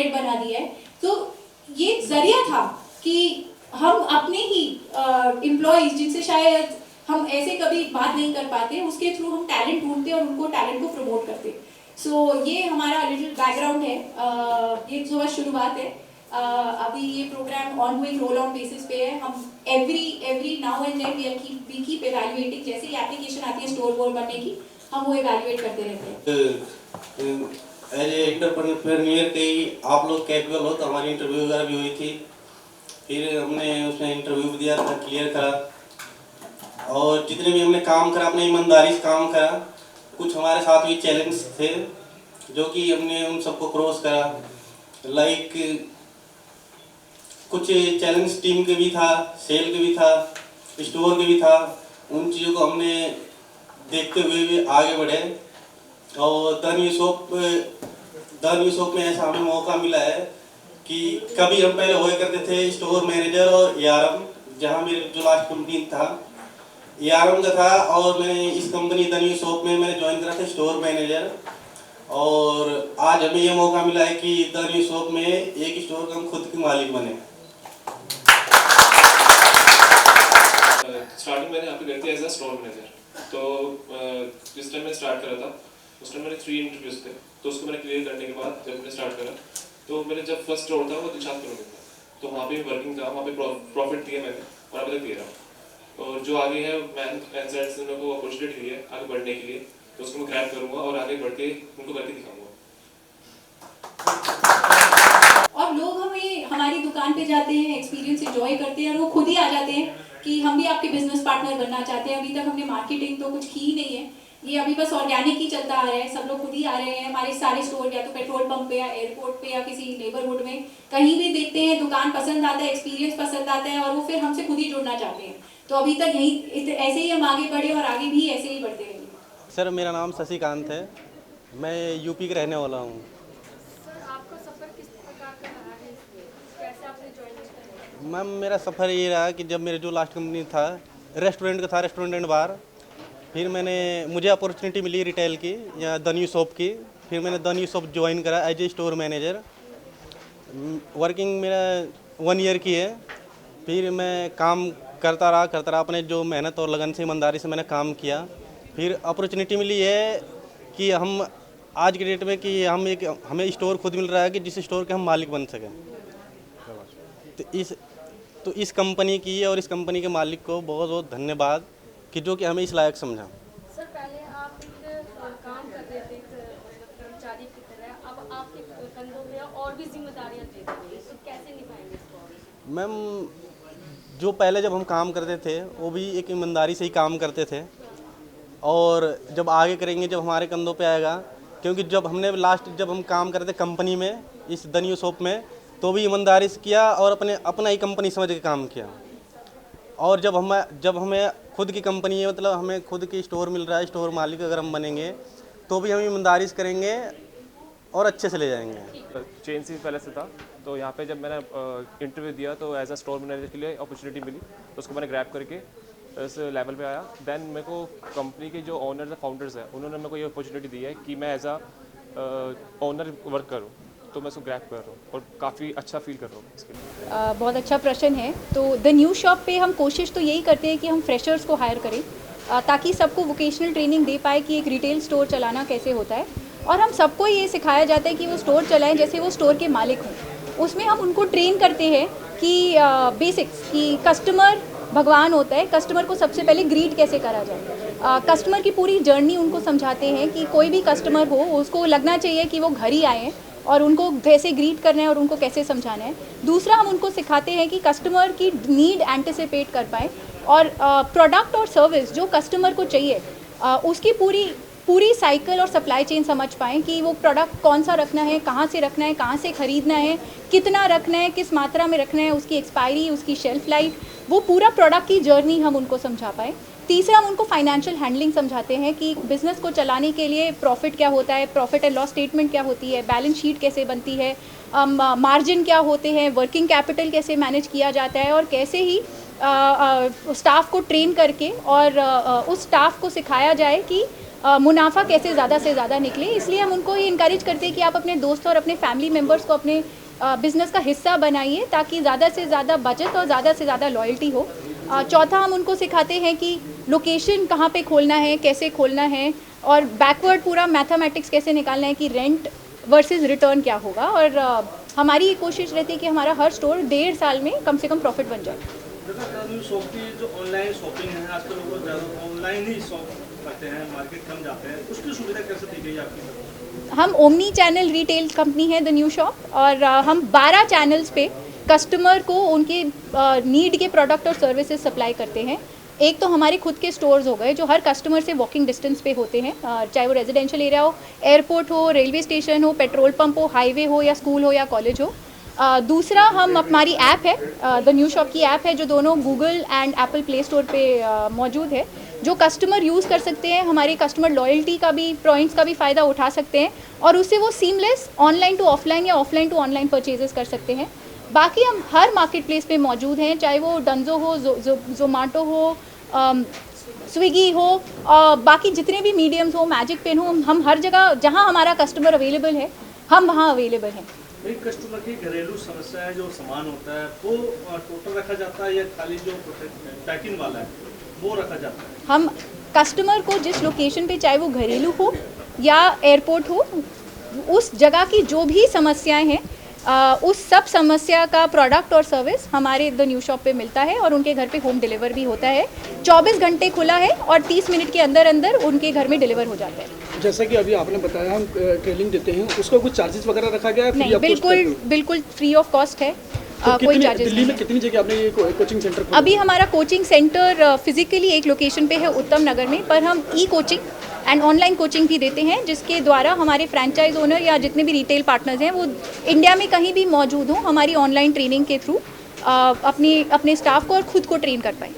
Head बना दिया है। तो ये जरिया था कि हम अपने ही एम्प्लॉयज जिनसे शायद हम ऐसे कभी बात नहीं कर पाते, उसके थ्रू हम टैलेंट ढूंढते और उनको टैलेंट को प्रमोट करते। सो ये हमारा लिटिल बैकग्राउंड है, ये थोड़ा शुरुआत है। अभी ये programme ongoing roll on basis पे है। हम every now and then we keep evaluating, जैसे ही एप्लीकेशन आती है स्टोर बोर्ड बनने की, हम वो इवैल्यूएट करते रहते हैं। एज ए एंटरप्रेन्योर के आप लोग कैपेबल हो, तो हमारी इंटरव्यू वगैरह भी हुई थी, फिर हमने उसमें इंटरव्यू भी दिया था, क्लियर करा, और जितने भी हमने काम करा अपने ईमानदारी से काम करा। कुछ हमारे साथ भी चैलेंज थे जो कि हमने उन सबको क्रॉस करा। लाइक कुछ चैलेंज टीम के भी था, सेल के भी था, स्टोर के भी था। उन चीज़ों को हमने देखते हुए भी आगे बढ़े, और द न्यू शॉप में ऐसा हमें मौका मिला है कि कभी हम पहले हुए करते थे स्टोर मैनेजर और ARM, जहाँ मेरे जो लास्ट कंपनी था ARM का था, और मैंने इस कंपनी द न्यू शॉप में मैंने ज्वाइन करा था स्टोर मैनेजर। और आज हमें ये मौका मिला है कि द न्यू शॉप में एक स्टोर का हम खुद के मालिक बने। स्टार्टिंग मैंने यहाँ पे करी थी एज अ स्टोर मैनेजर। तो जिस टाइम मैं स्टार्ट करा था उस टाइम मेरे 3 इंटरव्यूज थे, तो उसको मैंने क्लियर करने के बाद जब मैंने स्टार्ट करा, तो मेरे जब फर्स्ट स्टोर था वो दिलशाद कॉलोनी था, तो वहाँ पे वर्किंग था, वहाँ पे प्रॉफिट दिया मैंने और अभी तक दे रहा हूँ। और जो आगे है मैन एंड से उनको अपॉर्चुनिटी दी है आगे बढ़ने के लिए, तो उसको मैं ग्रैब करूँगा और आगे बढ़ के उनको करके दिखाऊँगा। और लोग हमें हमारी दुकान पे जाते हैं, एक्सपीरियंस एंजॉय करते हैं, और वो खुद ही आ जाते हैं कि हम भी आपके बिजनेस पार्टनर बनना चाहते हैं। अभी तक हमने मार्केटिंग तो कुछ की ही नहीं है, ये अभी बस ऑर्गेनिक ही चलता आ रहा है। सब लोग खुद ही आ रहे हैं। हमारे सारे स्टोर या तो पेट्रोल पंप पे या एयरपोर्ट पे या किसी नेबरहुड में कहीं भी देखते हैं, दुकान पसंद आता है, एक्सपीरियंस पसंद आता है, और वो फिर हमसे खुद ही जुड़ना चाहते हैं। तो अभी तक यही ऐसे ही हम आगे बढ़े और आगे भी ऐसे ही बढ़ते रहेंगे। सर मेरा नाम शशिकांत है, मैं यूपी का रहने वाला हूँ। मैम मेरा सफ़र ये रहा कि जब मेरे जो लास्ट कंपनी था रेस्टोरेंट एंड बार, फिर मुझे अपॉर्चुनिटी मिली रिटेल की या द न्यू शॉप की। फिर मैंने द न्यू शॉप ज्वाइन करा as a store manager. Working मेरा 1 ईयर की है। फिर मैं काम करता रहा अपने जो मेहनत और लगन से ईमानदारी से मैंने काम किया। फिर अपॉर्चुनिटी मिली है कि हम आज के डेट में कि हमें स्टोर खुद मिल रहा है कि जिस स्टोर के हम मालिक बन सकें। तो इस कंपनी की और इस कंपनी के मालिक को बहुत बहुत धन्यवाद कि जो कि हमें इस लायक समझा। सर पहले आप काम करते थे कर्मचारी की तरह, अब आपके कंधों में और भी जिम्मेदारियां दे दी गई, तो कैसे निभाएंगे इसको? मैम जो पहले जब हम काम करते थे वो भी एक ईमानदारी से ही काम करते थे, और जब आगे करेंगे जब हमारे कंधों पे आएगा, क्योंकि जब हम काम करते कंपनी में इस द न्यू शॉप में, तो भी ईमानदारी से किया और अपना ही कंपनी समझ के काम किया। और जब हमें खुद की कंपनी है, मतलब हमें खुद की स्टोर मिल रहा है, स्टोर मालिक अगर हम बनेंगे तो भी हम ईमानदारी से करेंगे और अच्छे से ले जाएंगे। चेन से पहले से था, तो यहाँ पे जब मैंने इंटरव्यू दिया तो एज अ स्टोर मैनेजर के लिए अपॉर्चुनिटी मिली, तो उसको मैंने ग्रैब करके इस लेवल पे आया। देन मेरे को कंपनी के जो ओनर्स है, फाउंडर्स हैं, उन्होंने मेरे को ये अपॉर्चुनिटी दी है कि मैं एज अ ओनर वर्क करूँ, तो मैं उसको ग्रैब कर रहा हूँ और काफ़ी अच्छा फील कर रहा हूँ इसके लिए। बहुत अच्छा प्रश्न है। तो द न्यू शॉप पे हम कोशिश तो यही करते हैं कि हम फ्रेशर्स को हायर करें, ताकि सबको वोकेशनल ट्रेनिंग दे पाए कि एक रिटेल स्टोर चलाना कैसे होता है। और हम सबको ये सिखाया जाता है कि वो स्टोर चलाएं जैसे वो स्टोर के मालिक हों। उसमें हम उनको ट्रेन करते हैं कि बेसिक्स कि कस्टमर भगवान होता है, कस्टमर को सबसे पहले ग्रीट कैसे करा जाए। कस्टमर की पूरी जर्नी उनको समझाते हैं कि कोई भी कस्टमर हो उसको लगना चाहिए कि वो घर ही आए हैं, और उनको कैसे ग्रीट करना है और उनको कैसे समझाना है। दूसरा, हम उनको सिखाते हैं कि कस्टमर की नीड एंटिसिपेट कर पाए, और प्रोडक्ट और सर्विस जो कस्टमर को चाहिए उसकी पूरी साइकिल और सप्लाई चेन समझ पाएँ कि वो प्रोडक्ट कौन सा रखना है, कहाँ से रखना है, कहाँ से ख़रीदना है, कितना रखना है, किस मात्रा में रखना है, उसकी एक्सपायरी, उसकी शेल्फ लाइफ, वो पूरा प्रोडक्ट की जर्नी हम उनको समझा पाएँ। तीसरा, हम उनको फाइनेंशियल हैंडलिंग समझाते हैं कि बिज़नेस को चलाने के लिए प्रॉफिट क्या होता है, प्रॉफिट एंड लॉस स्टेटमेंट क्या होती है, बैलेंस शीट कैसे बनती है, मार्जिन क्या होते हैं, वर्किंग कैपिटल कैसे मैनेज किया जाता है, और कैसे ही स्टाफ को ट्रेन करके और उस स्टाफ को सिखाया जाए कि मुनाफा कैसे ज़्यादा से ज़्यादा निकले। इसलिए हम उनको ये इनकरेज करते हैं कि आप अपने दोस्त और अपने फैमिली मेम्बर्स को अपने बिज़नेस का हिस्सा बनाइए, ताकि ज़्यादा से ज़्यादा बचत और ज़्यादा से ज़्यादा लॉयल्टी हो। चौथा, हम उनको सिखाते हैं कि लोकेशन कहाँ पे खोलना है, कैसे खोलना है, और बैकवर्ड पूरा मैथमेटिक्स कैसे निकालना है कि रेंट वर्सेस रिटर्न क्या होगा। और हमारी ये कोशिश रहती है कि हमारा हर स्टोर 1.5 साल में कम से कम प्रॉफिट बन जाए। शॉप की जो ऑनलाइन शॉपिंग है, आजकल लोग ज़्यादा ऑनलाइन ही शॉप करते हैं, मार्केट कम जाते हैं, उसकी सुविधा कैसे दी गई आपकी तरफ? हम ओमनी चैनल रिटेल कंपनी है द न्यू शॉप, और हम 12 चैनल्स पे कस्टमर को उनके नीड के प्रोडक्ट और सर्विसेज सप्लाई करते हैं। एक तो हमारे खुद के स्टोर्स हो गए जो हर कस्टमर से वॉकिंग डिस्टेंस पे होते हैं, चाहे वो रेजिडेंशियल एरिया हो, एयरपोर्ट हो, रेलवे स्टेशन हो, पेट्रोल पंप हो, हाईवे हो, या स्कूल हो या कॉलेज हो। दूसरा, हम हमारी ऐप है द न्यू शॉप की ऐप है, जो दोनों Google and Apple play store पे मौजूद है, जो कस्टमर यूज़ कर सकते हैं। हमारे कस्टमर लॉयल्टी का भी, पॉइंट्स का भी फ़ायदा उठा सकते हैं, और उससे वो सीमलेस ऑनलाइन टू ऑफलाइन या ऑफलाइन टू ऑनलाइन परचेजेस कर सकते हैं। बाकी हम हर मार्केट प्लेस पे मौजूद हैं, चाहे वो डंजो हो, जोमाटो हो, स्विगी हो, बाकी जितने भी मीडियम्स हो, मैजिक पेन हो, हम हर जगह जहाँ हमारा कस्टमर अवेलेबल है, हम वहाँ अवेलेबल हैं। एक कस्टमर की घरेलू समस्या है, जो सामान होता है वो टोटल रखा जाता है या खाली जो पैकिंग वाला है वो रखा जाता है? हम कस्टमर को जिस लोकेशन पे, चाहे वो घरेलू हो या एयरपोर्ट हो, उस जगह की जो भी समस्याएं हैं, उस सब समस्या का प्रोडक्ट और सर्विस हमारे द न्यू शॉप पे मिलता है, और उनके घर पे होम डिलीवर भी होता है। 24 घंटे खुला है और 30 मिनट के अंदर अंदर उनके घर में डिलीवर हो जाता है। जैसा कि अभी आपने बताया, हम ट्रेनिंग देते हैं, उसका कुछ चार्जेस वगैरह रखा गया है? नहीं, बिल्कुल फ्री ऑफ कॉस्ट है, कोई चार्जेस दिल्ली में कितनी जगह आपने ये कोचिंग सेंटर खोला? अभी हमारा कोचिंग सेंटर फिजिकली एक लोकेशन पे है, उत्तम नगर में, पर हम ई कोचिंग एंड ऑनलाइन कोचिंग भी देते हैं, जिसके द्वारा हमारे फ्रेंचाइज ओनर या जितने भी रिटेल पार्टनर्स हैं वो इंडिया में कहीं भी मौजूद हों, हमारी ऑनलाइन ट्रेनिंग के थ्रू अपने स्टाफ को और खुद को ट्रेन कर पाएँ।